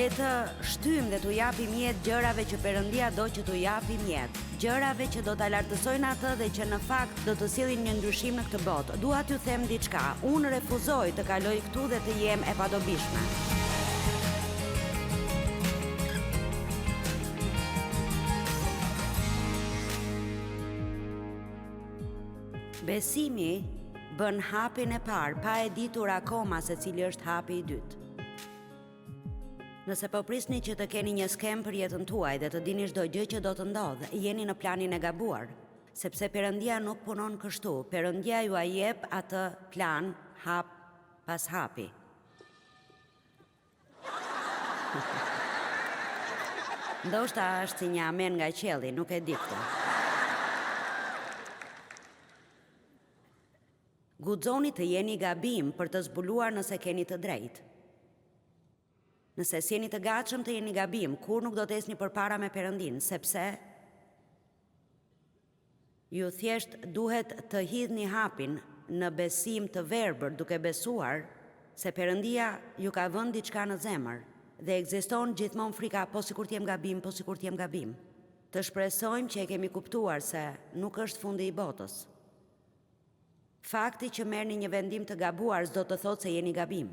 Le të shtym dhe t'u japim jetë gjërave që Perëndia do që t'u japim jetë. Gjërave që do ta lartësojnë atë dhe që në fakt do të sillin një ndryshim në këtë botë. Dua t'ju them diçka. Unë refuzoj të kaloj këtu dhe të jem e padobishme. Besimi bën hapin e parë, pa e ditur akoma se cili është hapi i dytë. Nëse po prisni që të keni një skem për jetën tuaj dhe të dini çdo gjë që do të ndodhë, jeni në planin e gabuar, sepse Perëndia nuk punon kështu. Perëndia ju jep atë plan hap pas hapi. Ndoshta është si një amen nga qielli, nuk e di këtë. Guxoni të jeni gabim për të zbuluar nëse keni të drejtë. Nëse s'jeni të gatshëm të jeni gabim, kur nuk do të esni përpara me Perëndin, sepse ju thjesht duhet të hidhni hapin në besim të verbër, duke besuar se Perëndia ju ka vënë diçka në zemër dhe ekziston gjithmonë frika, po sikur t'jem gabim, po sikur t'jem gabim. Të shpresojmë që e kemi kuptuar se nuk është fundi i botës. Fakti që merrni një vendim të gabuar s'do të thotë se jeni gabim.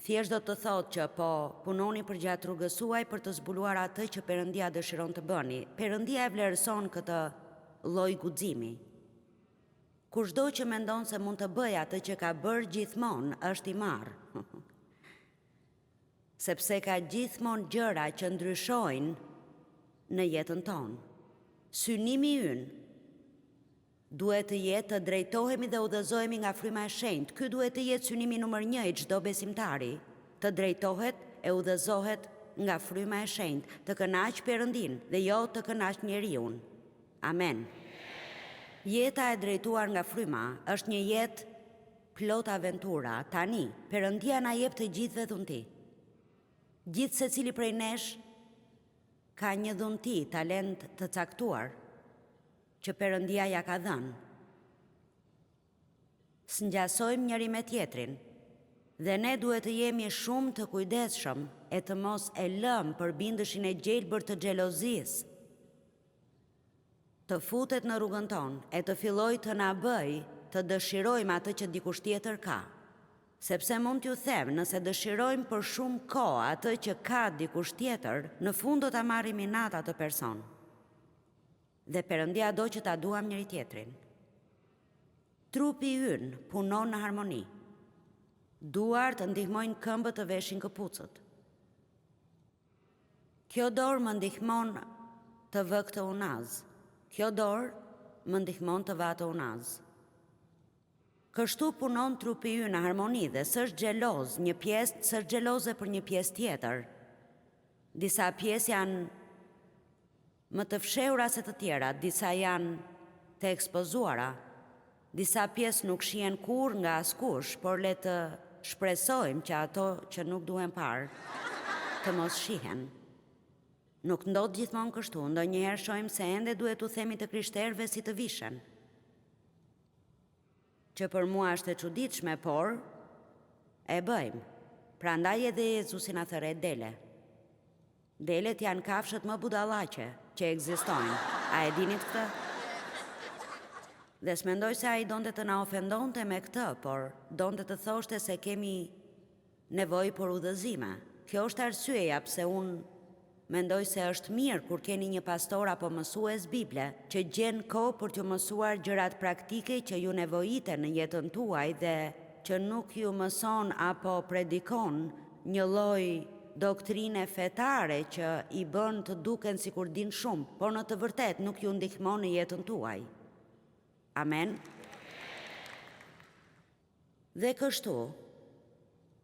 Thjesht do të thotë që po punoni përgjatë rrugës suaj për të zbuluar atë që Perëndia dëshiron të bëni. Perëndia e vlerëson këtë lloj guximi. Kushdo që mendon se mund të bëjë atë që ka bërë gjithmonë është i marrë. Sepse ka gjithmonë gjëra që ndryshojnë në jetën tonë. Synimi ynë duhet të jetë të drejtohemi dhe udhëzohemi nga fryma e shenjtë. Ky duhet të jetë synimi numër 1 i çdo besimtari, të drejtohet e udhëzohet nga fryma e shenjtë, të kënaq Perëndin dhe jo të kënaq njeriu. Amen. Jeta e drejtuar nga fryma është një jetë plot aventura. Tani, Perëndia na jep të gjithëve dhunti. Gjithë secili prej nesh ka një dhunti, talent të caktuar që Perëndia ja ka dhënë. S'ngjasojmë njëri me tjetrin dhe ne duhet të jemi shumë të kujdesshëm e të mos e lëmë përbindëshin e gjelbër të xhelozisë të futet në rrugën tonë e të filloj të na bëj të dëshirojmë atë që dikush tjetër ka. Sepse mund t'ju them, nëse dëshirojmë për shumë kohë atë që ka dikush tjetër, në fund do ta marrim inat atë person. Dhe Perëndia do që ta duam njëri tjetrin. Trupi ynë punon në harmoni. Duart të ndihmojnë këmbët të veshin këpucët. Kjo dorë më ndihmon të vë këtë unaz. Kjo dorë më ndihmon të vë atë unaz. Kështu punon trupi ynë në harmoni dhe s'është xheloz, një pjesë s'është xheloze për një pjesë tjetër. Disa pjesë janë më të fshehura se të tjera, disa janë të ekspozuara, disa pjesë nuk shihen kurrë nga askush, por le të shpresojmë që ato që nuk duhen parë të mos shihen. Nuk ndodh gjithmonë kështu, ndonjëherë shohim se ende duhet u themi të krishterëve si të vishen. Që për mua është e çuditshme, por e bëjmë. Prandaj edhe Jezusi na thërret dele. Delet janë kafshët më budallaqe që ekzistojnë. A e dinit këtë? Dhe s'mendoj se ai donte të na ofendonte me këtë, por donte të thoshte se kemi nevojë për udhëzime. Kjo është arsyeja pse unë mendoj se është mirë kur keni një pastor apo mësues Bible që gjen kohë për t'ju mësuar gjërat praktike që ju nevojite në jetën tuaj dhe që nuk ju mëson apo predikon një lloj doktrine fetare që i bën të duken sikur din shumë, por në të vërtet nuk ju ndihmon në jetën tuaj. Amen. Dhe kështu,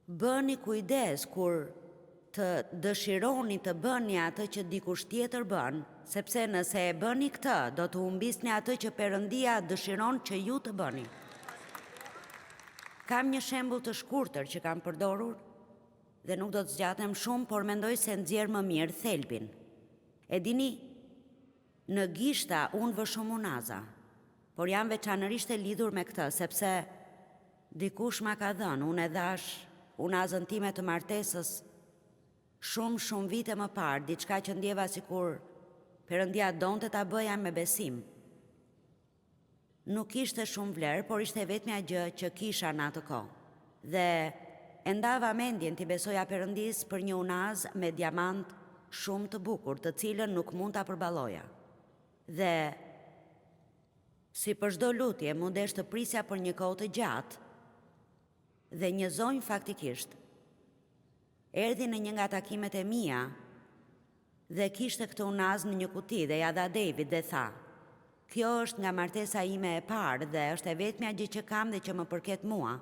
bëni kujdes kur të dëshironi të bëni atë që dikush tjetër bën, sepse nëse e bëni këtë, do të humbisni atë që Perëndia dëshiron që ju të bëni. Kam një shembull të shkurtër që kam përdorur dhe nuk do të zgjatem shumë, por mendoj se nxjerr më mirë thelbin. E dini, në gishta unë vë shumë unaza, por jam veçanërisht e lidhur me këtë, sepse dikush ma ka dhënë, unë e dhash unazën time të martesës Shumë vite më parë, diçka që ndjeva sikur Perëndia donte ta bëja me besim. Nuk ishte shumë vlerë, por ishte vetmja gjë që kisha në atë kohë. Dhe e ndava mendjen t'i besoja Perëndis për një unaz me diamant shumë të bukur, të cilën nuk mund ta përballoja. Dhe si për çdo lutje, mundesh të prisja për një kohë të gjatë. Dhe një zonjë faktikisht erdhi në një nga takimet e mia dhe kishte këtë unaz në një kuti dhe ja dha David dhe tha: "Kjo është nga martesa ime e parë dhe është e vetmja gjë që kam dhe që më përket mua.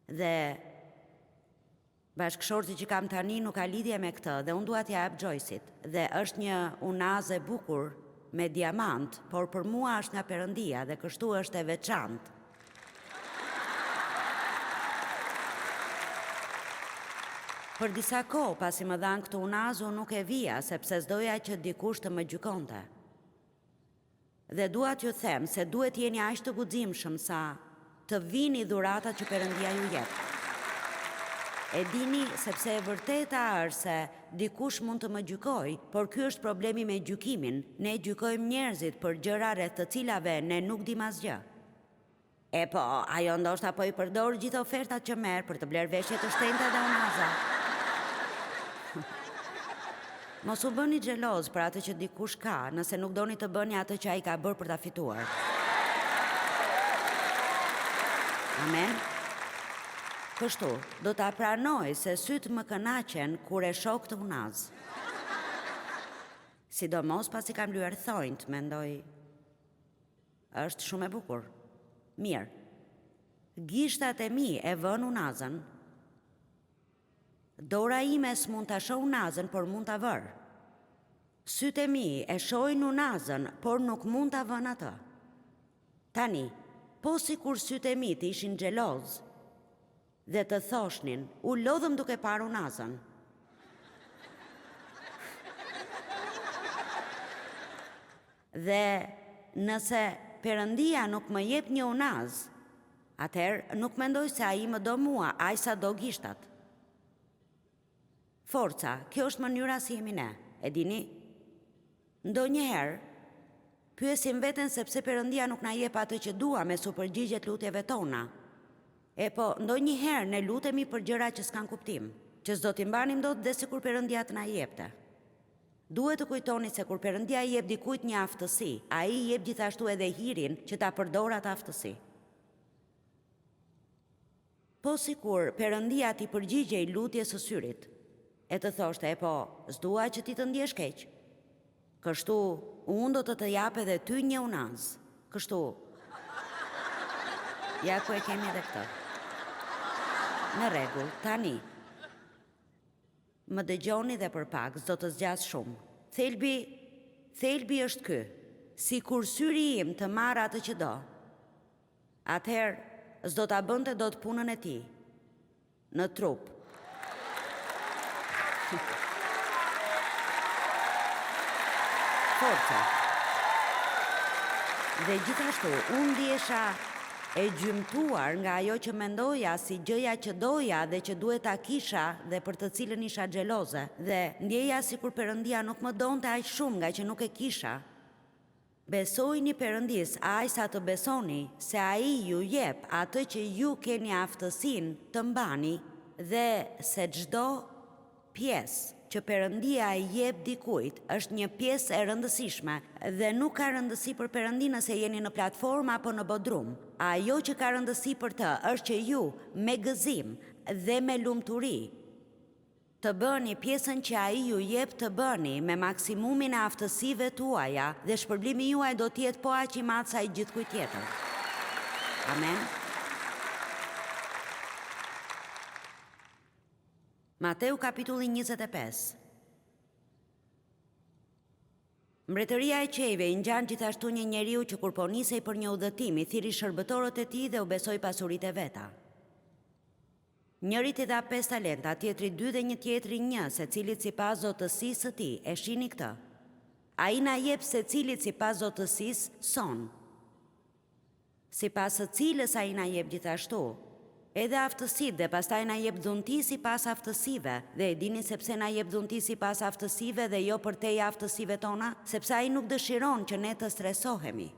Dhe bashkëshorti që kam tani nuk ka lidhje me këtë dhe unë dua t'ja jap Joyce-it. Dhe është një unaz e bukur me diamant, por për mua është nga Perëndia dhe kështu është e veçantë." Për disa kohë pasi më dhan këtë unaz, unë nuk e vija sepse s'doja që dikush të më gjykonte. Dhe dua t'ju them se duhet jeni aq të guximshëm sa të vini dhuratat që Perëndia ju jep. E dini sepse e vërteta është se dikush mund të më gjykojë, por ky është problemi me gjykimin. Ne gjykojmë njerëzit për gjëra rreth të cilave ne nuk dim asgjë. E po, ajo ndoshta po I përdor gjithë ofertat që merr për të bler veshje të shtrenjta dhe unaza. Mos u bëni xheloz për atë që dikush ka, nëse nuk doni të bëni atë që ai ka bërë për ta fituar. Amen. Kështu, do ta pranoj se sytë më kënaqen kur e shoh këtë unaz. Sidomos pasi kam lyer thonjt, mendoj, është shumë e bukur. Mirë. Gishtat e mi e vën unazën. Dora ime s'mund ta shoh unazën, por mund ta vër. Sytë e mi e shohin unazën, por nuk mund ta vën atë. Tani, po sikur sytë e mi të ishin xheloz dhe të thoshnin, u lodhëm duke parë unazën. Dhe nëse Perëndia nuk më jep një unaz, atëherë nuk mendoj se ai më do mua, aq sa do gishtat. Forca, kjo është mënyra si jemi ne, e dini? Ndonjëherë, pyesim veten sepse Perëndia nuk na jep atë që dua me supergjigjet lutjeve tona. E po, ndonjëherë ne lutemi për gjëra që s'kan kuptim, që s'do t'i mbanim dot dhe sikur Perëndia të na jepte. Duhet të kujtoni se kur Perëndia I jep dikujt një aftësi, ai I jep gjithashtu edhe hirin që ta përdor atë aftësi. Po sikur Perëndia t'i përgjigjej lutjes së syrit, e të thoshte, e po, s'dua që ti të ndjesh keq. Kështu, unë do të jap edhe ty një unaz. Kështu, ja ku e kemi edhe këtë. Në rregull, tani. Më dëgjoni dhe për pak, s'do të zgjas shumë. Thelbi është ky. Si kur syri im të marrë atë që do, atëherë s'do ta bënte dot punën e tij. Në trup. Forca. Dhe gjithashtu, unë ndjesha e gjymtuar nga ajo që mendoja si gjëja që doja dhe që duhet ta kisha dhe për të cilën isha xheloze, dhe ndjeja sikur Perëndia nuk më donte aq shumë nga që nuk e kisha. Besojini Perëndis aq sa të besoni se ai ju jep atë që ju keni aftësinë të mbani dhe se çdo pjesë që Perëndia I jep dikujt është një pjesë e rëndësishme dhe nuk ka rëndësi për Perëndinë nëse jeni në platformë apo në bodrum. Ajo që ka rëndësi për të është që ju me gëzim dhe me lumturi të bëni pjesën që ai ju jep të bëni me maksimumin e aftësive tuaja dhe shpërblimi juaj do të jetë po aq I madh sa I gjithkujt tjetër. Amen. Mateu kapitulli 25. Mbretëria e qejve I ngjan gjithashtu një njeriu që kur po nisej për një udhëtim I thiri shërbëtorët e tij dhe u besoi pasuritë e veta. Njëri I dha 5 talenta, tjetri 2 dhe një tjetri 1, secilit sipas zotësisë së tij. E shihni këtë. Ai na jep secilit sipas zotësisë son. Sipas së cilës ai na jep gjithashtu, edhe aftësitë dhe pastaj na jep dhunti sipas aftësive. Dhe e dini se pse na jep dhunti sipas aftësive dhe jo përtej aftësive tona? Sepse ai nuk dëshiron që ne të stresohemi.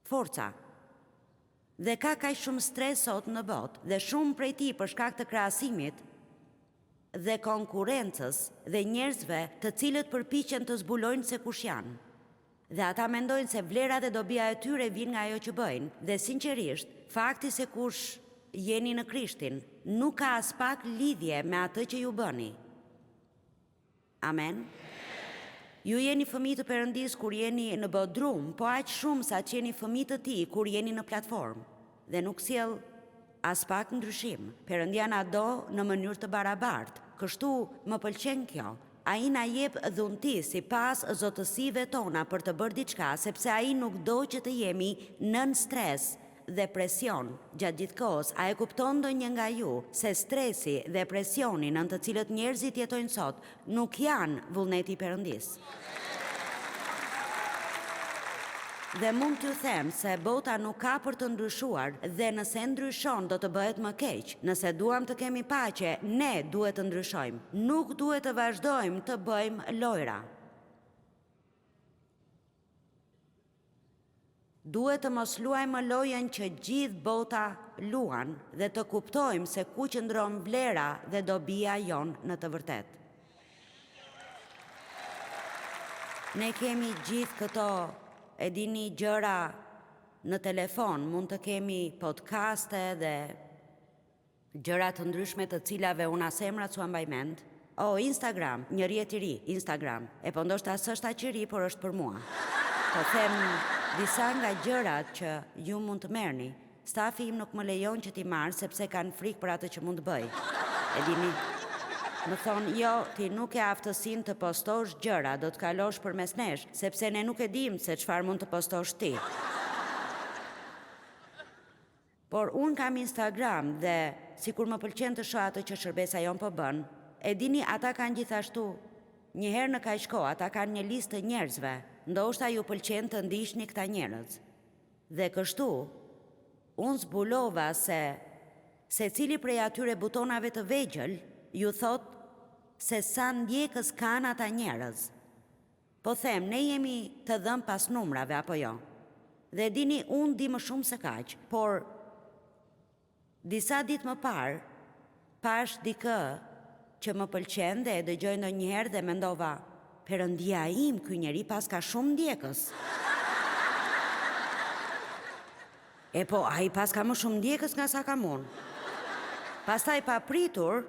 Forca. Dhe ka kaq shumë stres sot në botë dhe shumë prej tij për shkak të krahasimit dhe konkurrencës dhe njerëzve të cilët përpiqen të zbulojnë se kush janë. Dhe ata mendojnë se vlera dhe dobia e tyre vijnë nga ajo që bëjnë. Dhe sinqerisht, fakti se kush jeni në Krishtin nuk ka as pak lidhje me atë që ju bëni. Amen. Ju jeni fëmijë të Perëndis kur jeni në bodrum, po aq shumë sa që jeni fëmijë të Tij kur jeni në platformë. Dhe nuk sjell as pak ndryshim. Perëndia na do në mënyrë të barabartë. Kështu më pëlqen kjo. Ai na jep dhunti sipas zotësive tona për të bërë diçka, sepse ai nuk do që të jemi nën stres dhe presion gjatë gjithë kohës. A e kupton ndonjë nga ju se stresi dhe presioni nën të cilët njerëzit jetojnë sot nuk janë vullneti i Perëndis? Dhe mund t'ju them se bota nuk ka për të ndryshuar dhe nëse ndryshon do të bëhet më keq. Nëse duam të kemi paqe, ne duhet të ndryshojmë. Nuk duhet të vazhdojmë të bëjmë lojra. Duhet të mos luajmë lojën që gjithë bota luan dhe të kuptojmë se ku qëndron vlera dhe dobia jon në të vërtetë. Ne kemi gjithë këto e dini gjëra në telefon, mund të kemi podcaste dhe gjëra të ndryshme të cilave unë as emrat s'ua mbaj mend. Instagram, njëri e ri, Instagram. E po ndoshta s'është aq i ri, por është për mua. Po them disa nga gjërat që ju mund të merrni. Stafi im nuk më lejon që t'i marr sepse kanë frikë për atë që mund të bëj. E dini, më thonë, jo, ti nuk e aftësin të postosh gjëra, do të kalosh përmes nesh, sepse ne nuk e dim se çfarë mund të postosh ti. Por unë kam Instagram dhe sikur më pëlqen të shoh atë që shërbesa jon po bën, e dini ata kanë gjithashtu, një herë në kaq kohë, ata kanë një listë të njerëzve, ndoshta ju pëlqen të ndiqni këta njerëz. Dhe kështu, unë zbulova se secili prej atyre butonave të vegjël ju thot se sa ndjekës kanë ata njerëz. Po them, ne jemi të dhënë pas numrave, apo jo? Dhe dini, unë di më shumë se kaq, por disa ditë më parë, pash dikë që më pëlqen dhe e dëgjoj ndonjëherë dhe mendova, Perëndia im, ky njeri pas ka shumë ndjekës. E po, ai pas ka më shumë ndjekës nga sa kam unë. Pastaj pa pritur,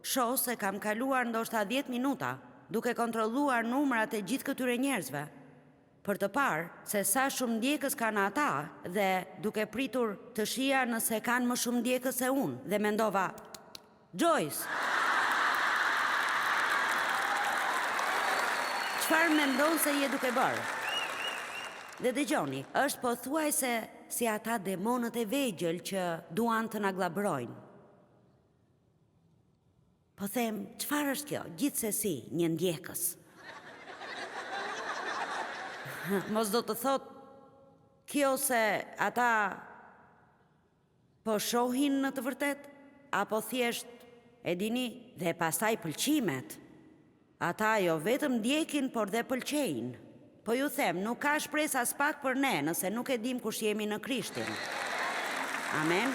shoh se kam kaluar ndoshta 10 minuta duke kontrolluar numrat e gjithë këtyre njerëzve për të parë se sa shumë ndjekës kanë ata dhe duke pritur të shija nëse kanë më shumë ndjekës se unë dhe mendova, Joyce, çfarë mendon se je duke bërë? Dhe dëgjoni, është pothuajse si ata demonët e vegjël që duan të na glabrojnë. Po them, çfarë është kjo? Gjithsesi, një ndjekës. Mos do të thot kjo se ata po shohin në të vërtet, apo thjesht, e dini, dhe pastaj pëlqimet. Ata jo vetëm ndjekin, por dhe pëlqejnë. Po ju them, nuk ka shpresë as pak për ne nëse nuk e dim kush jemi në Krishtin. Amen.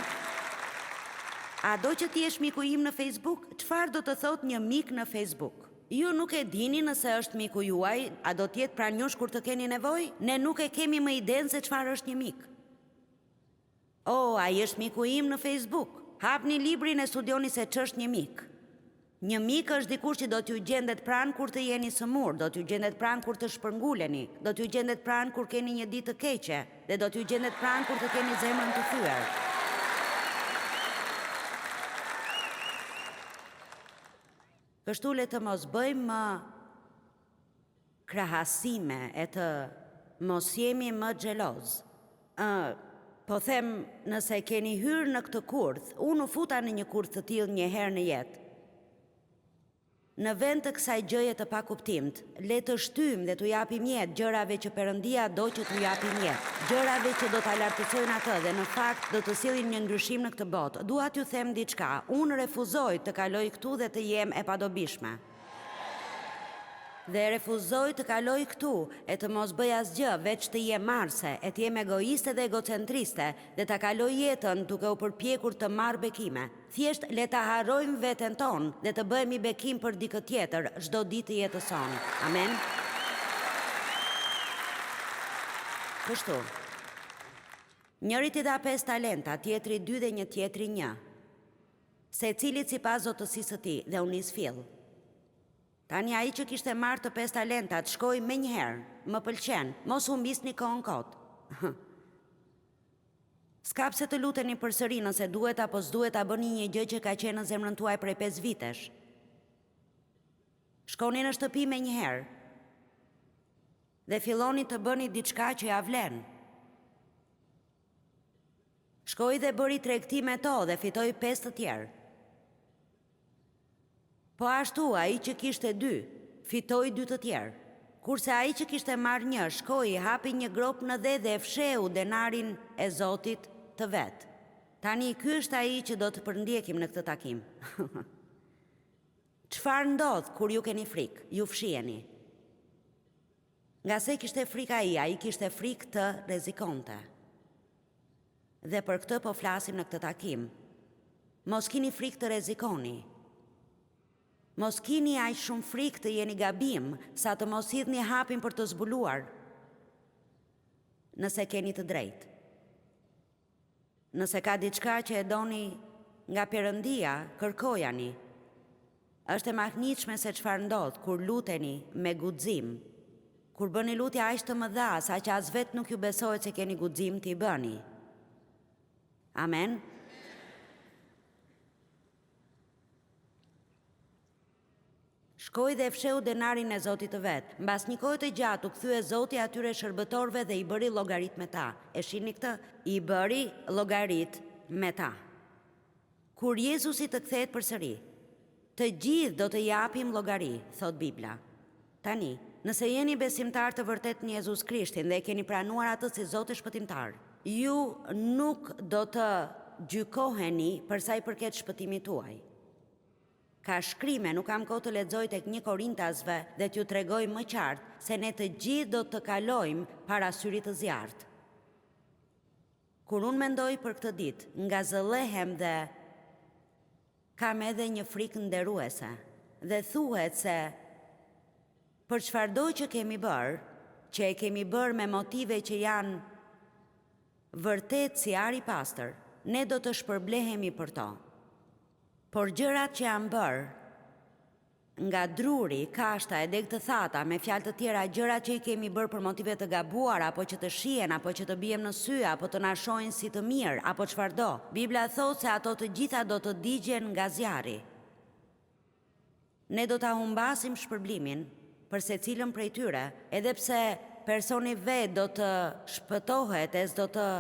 A do që ti jesh miku im në Facebook? Çfarë do të thot një mik në Facebook? Ju nuk e dini nëse është miku juaj, a do t'jetë pranë jush kur të keni nevojë? Ne nuk e kemi më idenë se çfarë është një mik. Ai është miku im në Facebook. Hapni librin e studioni se ç'është një mik. Një mik është dikush që do t'ju gjendet pranë kur të jeni sëmur, do t'ju gjendet pranë kur të shpërnguleni, do t'ju gjendet pranë kur keni një ditë të keqe, dhe do t'ju gjendet pranë kur të keni zemrën të thyer. Kështu le të mos bëjmë më krahasime e të mos jemi më xheloz. Po them, nëse keni hyrë në këtë kurth, unë u futa në një kurth të tillë një herë në jetë. Në vend të kësaj gjëje të pakuptimt, le të shtyjmë dhe t'u japim jetë gjërave që Perëndia do që t'u japim jetë, gjërave që do ta lartësojnë atë dhe në fakt do të sillin një ndryshim në këtë botë. Dua t'ju them diçka, unë refuzoj të kaloj këtu dhe të jem e padobishme. Dhe refuzoj të kaloj këtu e të mos bëj asgjë veç të jem marse, e të jem egoiste dhe egocentriste dhe ta kaloj jetën duke u përpjekur të marr bekime. Thjesht le ta harrojmë veten tonë dhe të bëhemi bekim për dikë tjetër çdo ditë të jetës sonë. Amen. Kështu. Njëri t'i dha 5 talenta, tjetri 2 dhe një tjetri 1. Secilit sipas zotësisë së tij dhe u nis fill. Tani ai që kishte marrë të 5 talentat, shkoi menjëherë, më pëlqen, mos u mbisni kohën kot. S'ka pse të luteni përsëri nëse duhet apo s'duhet ta bëni një gjë që ka qenë në zemrën tuaj prej 5 vitesh. Shkoni në shtëpi menjëherë dhe filloni të bëni diçka që ja vlen. Shkoi dhe bëri tregti me to dhe fitoi 5 të tjerë. Po ashtu, ai që kishte 2, fitoi 2 të tjerë. Kurse ai që kishte marrë 1, shkoi, hapi një grop në dhe e fsheu denarin e Zotit të vet. Tani ky është ai që do të përndjekim në këtë takim. Çfarë ndodh kur ju keni frikë? Ju fshiheni. Nga se kishte frikë ai kishte frikë të rrezikonte. Dhe për këtë po flasim në këtë takim. Mos keni frikë të rrezikoni. Mos kini aq shumë frikë të jeni gabim, sa të mos hidhni hapin për të zbuluar, nëse keni të drejtë. Nëse ka diçka që e doni nga Perëndia, kërkojani. Është e mahnitshme se çfarë ndodh kur luteni me guxim. Kur bëni lutje aq të mëdha, saqë as vetë nuk ju besohet se keni guxim t'i bëni. Amen. Shkoi dhe fsheu denarin e Zotit të vet. Mbas një kohe të gjatë u kthye Zoti atyre shërbëtorëve dhe i bëri llogarit me ta. E shihni këtë? I bëri llogarit me ta. Kur Jezusi të kthehet përsëri, të gjithë do të japim llogari, thot Bibla. Tani, nëse jeni besimtar të vërtet në Jezus Krishtin dhe e keni pranuar atë si Zot e shpëtimtar, ju nuk do të gjykoheni për sa i përket shpëtimit tuaj. Ka shkrime, nuk kam kohë të lexoj tek 1 Korintasve dhe t'ju tregoj më qartë se ne të gjithë do të kalojmë para syrit të zjarrt. Kur unë mendoj për këtë ditë, ngazëllehem dhe kam edhe një frikë nderuese dhe thuhet se për çfarëdo që kemi bërë, që e kemi bërë me motive që janë vërtet si ari pastër, ne do të shpërblehemi për to. Por gjërat që janë bërë nga druri, kashta e degë të thata, me fjalë të tjera, gjërat që i kemi bërë për motive të gabuara, apo që të shihen, apo që të bijem në sy, apo të na shohin si të mirë, apo çfarëdo. Bibla thotë se ato të gjitha do të digjen nga zjarri. Ne do ta humbasim shpërblimin për secilën prej tyre, edhe pse personi vet do të shpëtohet e s'do të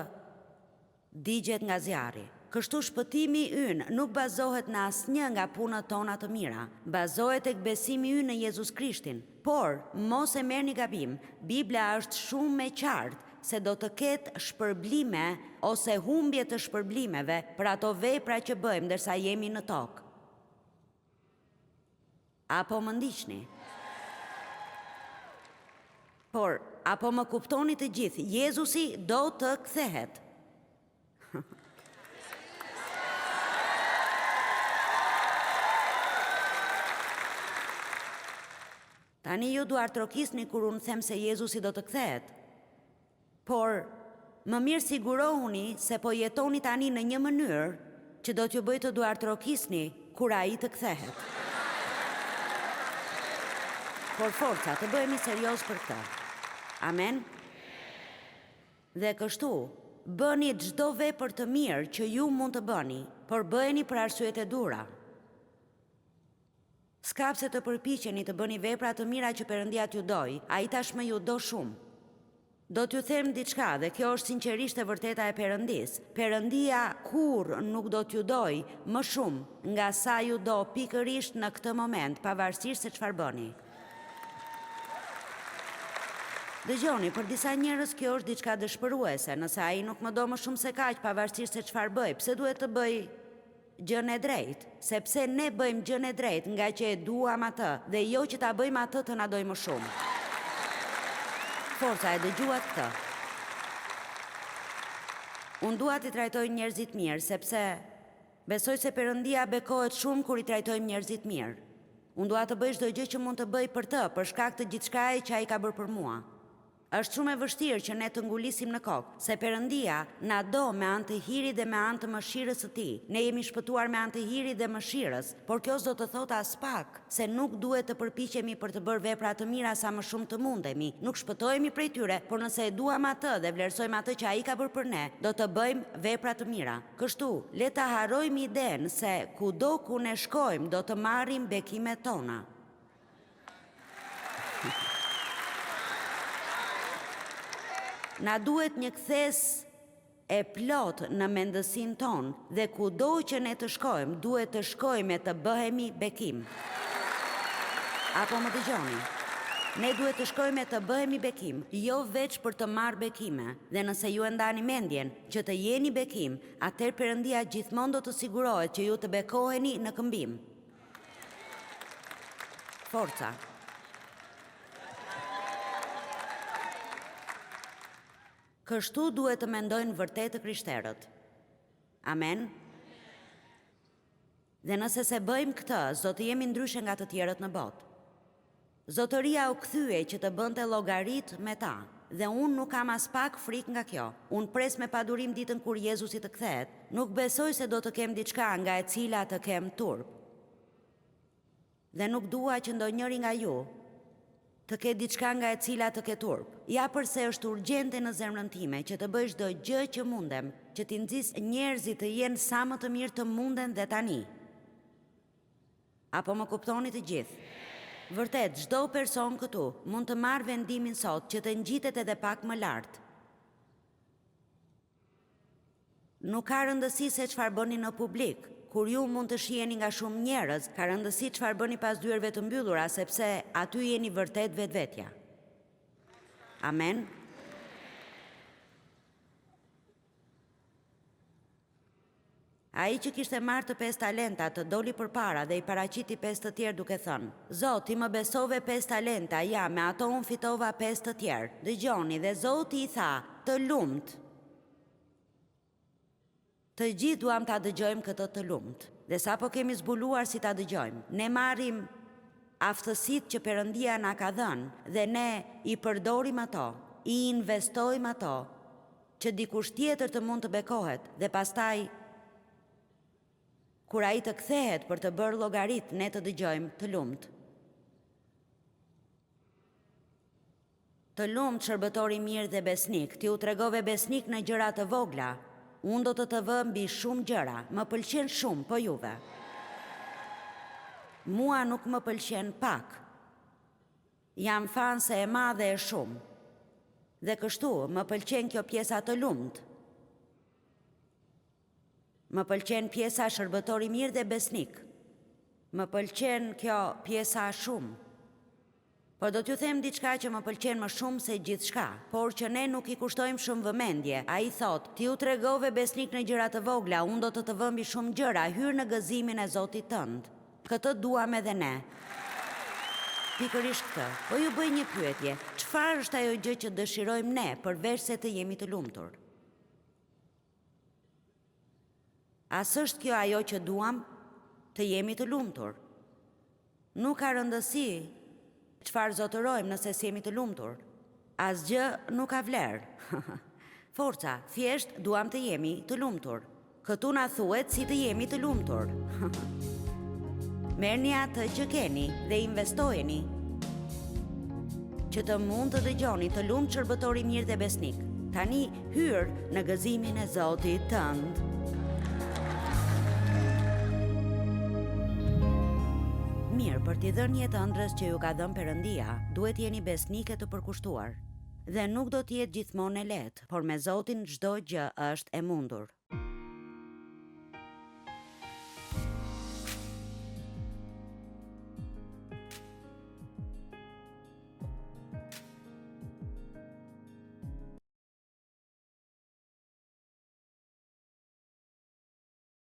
digjet nga zjarri. Kështu shpëtimi ynë nuk bazohet në asnjë nga punët tona të mira, bazohet tek besimi ynë në Jezus Krishtin. Por, mos e merrni gabim, Bibla është shumë me qartë se do të ketë shpërblime ose humbje të shpërblimeve për ato vepra që bëjmë ndërsa jemi në tokë. Apo më ndiqni? Por, apo më kuptoni të gjithë, Jezusi do të kthehet. Tani ju duar trokisni kur unë them se Jezusi do të kthehet. Por, më mirë sigurohuni se po jetoni tani në një mënyrë që do t'ju bëjë të duar trokisni kur ai të kthehet. Por forca, të bëhemi serioz për këtë. Amen? Dhe kështu, bëni çdo vepër të mirë që ju mund të bëni, por bëheni për arsyet e dura. S'ka pse të përpiqeni të bëni vepra të mira që Perëndia t'ju doj, ai tashmë ju do shumë. Do t'ju them diçka dhe kjo është sinqerisht e vërteta e Perëndis. Perëndia kurrë nuk do t'ju doj më shumë nga sa ju do pikërisht në këtë moment, pavarësisht se çfarë bëni. Dëgjoni, për disa njerëz kjo është diçka dëshpëruese, nëse ai nuk më do më shumë se kaq, pavarësisht se çfarë bëj, pse duhet të bëj gjën e drejtë? Sepse ne bëjmë gjën e drejtë nga që e duam atë dhe jo që ta bëjmë atë të na doj më shumë. Forca, e dëgjuat këtë. Unë dua t'i trajtoj njerëzit mirë, sepse besoj se Perëndia bekohet shumë kur i trajtojmë njerëzit mirë. Unë dua të bëj çdo gjë që mund të bëj për të, për shkak të gjithçkaje që ai ka bërë për mua. Është shumë e vështirë që ne të ngulisim në kokë, se Perëndia na do me anë të hirit dhe me anë të mëshirës së tij. Ne jemi shpëtuar me anë të hirit dhe mëshirës, por kjo s'do të thotë as pak se nuk duhet të përpiqemi për të bërë vepra të mira sa më shumë të mundemi. Nuk shpëtohemi prej tyre, por nëse e duam atë dhe vlerësojmë atë që ai ka bërë për ne, do të bëjmë vepra të mira. Kështu, le ta harrojmë idenë se kudo ku ne shkojmë do të marrim bekimet tona. Na duhet një kthes e plot në mendësin ton dhe kudo që ne të shkojmë, duhet të shkojmë e të bëhemi bekim. Apo më dëgjoni? Ne duhet të shkojmë e të bëhemi bekim, jo veç për të marrë bekime. Dhe nëse ju e ndani mendjen që të jeni bekim, atëherë Perëndia gjithmonë do të sigurohet që ju të bekoheni në këmbim. Forca. Kështu duhet të mendojnë vërtet të krishterët. Amen? Dhe nëse se bëjmë këtë, do të jemi ndryshe nga të tjerët në botë. Zotëria u kthye që të bënte llogarit me ta, dhe unë nuk kam as pak frikë nga kjo. Unë pres me padurim ditën kur Jezusi të kthehet. Nuk besoj se do të kem diçka nga e cila të kem turp. Dhe nuk dua që ndonjëri nga ju të ketë diçka nga e cila të ketë turp. Ja përse është urgjente në zemrën time që të bëj çdo gjë që mundem, që t'i nxis njerëzit të jenë sa më të mirë të munden dhe tani. Apo më kuptoni të gjithë? Vërtet, çdo person këtu mund të marrë vendimin sot që të ngjitet edhe pak më lart. Nuk ka rëndësi se çfarë bëni në publik. Kur ju mund të shiheni nga shumë njerëz, ka rëndësi çfarë bëni pas dyerve të mbyllura, sepse aty jeni vërtet vetvetja. Amen. Ai që kishte marrë të 5 talenta të doli përpara dhe i paraqiti 5 të tjerë duke thënë: Zoti, më besove 5 talenta, ja, me ato unë fitova 5 të tjerë. Dëgjoni, dhe Zoti i tha: Të lumt. Të gjithë duam ta dëgjojmë këtë të lumt. Dhe sapo kemi zbuluar si ta dëgjojmë, ne marrim aftësitë që Perëndia na ka dhënë dhe ne i përdorim ato, i investojmë ato, që dikush tjetër të mund të bekohet dhe pastaj kur ai të kthehet për të bërë llogarit, ne të dëgjojmë të lumt. Të lumt, shërbëtori mirë dhe besnik, ti u tregove besnik në gjëra të vogla. Unë do të vë mbi shumë gjëra, më pëlqen shumë, po juve. Mua nuk më pëlqen pak. Jam fan se e madhe e shumë. Dhe kështu, më pëlqen kjo pjesa të lumt. Më pëlqen pjesa shërbëtori mirë dhe besnik. Më pëlqen kjo pjesa shumë. Por do t'ju them diçka që më pëlqen më shumë se gjithçka, por që ne nuk i kushtojmë shumë vëmendje. Ai thot: Ti u tregove besnik në gjëra të vogla, unë do të vë mbi shumë gjëra, hyr në gëzimin e Zotit tënd. Këtë duam edhe ne. Pikërisht këtë. Po ju bëj një pyetje. Çfarë është ajo gjë që dëshirojmë ne përveç se të jemi të lumtur? As është kjo ajo që duam, të jemi të lumtur? Nuk ka rëndësi çfarë zotërojmë nëse jemi të lumtur. Asgjë nuk ka vlerë. Forca, thjesht duam të jemi të lumtur. Këtu na thuhet si të jemi të lumtur. Merrni atë që keni dhe investojeni që të mund të dëgjoni të lumt shërbëtori mirë dhe besnik. Tani hyr në gëzimin e Zotit tënd. Mirë, për t'i dhënë jetë ëndrës që ju ka dhënë Perëndia, duhet jeni besnike të përkushtuar. Dhe nuk do t'jetë gjithmonë e lehtë, por me Zotin çdo gjë është e mundur.